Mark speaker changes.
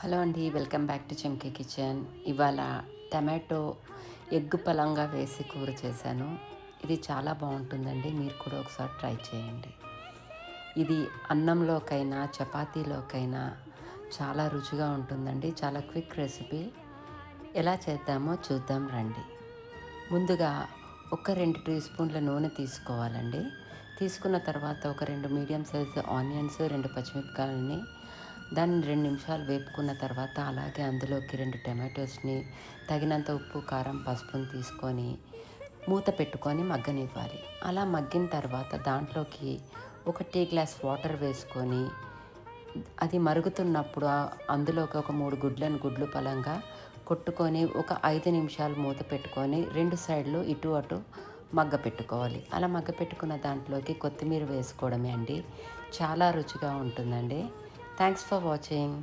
Speaker 1: Hello అండి, welcome back to చెంకే kitchen. ఇవాళ tomato egg పలంగా వేసి కూర చేశాను. ఇది చాలా బాగుంటుందండి, మీరు కూడా ఒకసారి ట్రై చేయండి. ఇది అన్నంలోకైనా చపాతీలోకైనా చాలా రుచిగా ఉంటుందండి. చాలా క్విక్ రెసిపీ. ఎలా చేద్దామో చూద్దాం రండి. ముందుగా ఒక 2 టీ స్పూన్ల నూనె తీసుకోవాలండి. తీసుకున్న తర్వాత ఒక 2 మీడియం సైజు ఆనియన్స్, 2 పచ్చిమిరపకాయలని దాన్ని 2 నిమిషాలు వేపుకున్న తర్వాత అలాగే అందులోకి 2 టమాటోస్ని తగినంత ఉప్పు, కారం, పసుపుని తీసుకొని మూత పెట్టుకొని మగ్గనివ్వాలి. అలా మగ్గిన తర్వాత దాంట్లోకి ఒక టీ గ్లాస్ వాటర్ వేసుకొని అది మరుగుతున్నప్పుడు అందులోకి ఒక 3 గుడ్లు పలంగా కొట్టుకొని ఒక 5 నిమిషాలు మూత పెట్టుకొని 2 సైడ్లు ఇటు అటు మగ్గ పెట్టుకోవాలి. అలా మగ్గ పెట్టుకున్న దాంట్లోకి కొత్తిమీర వేసుకోవడమే అండి. చాలా రుచిగా ఉంటుందండి. Thanks for watching.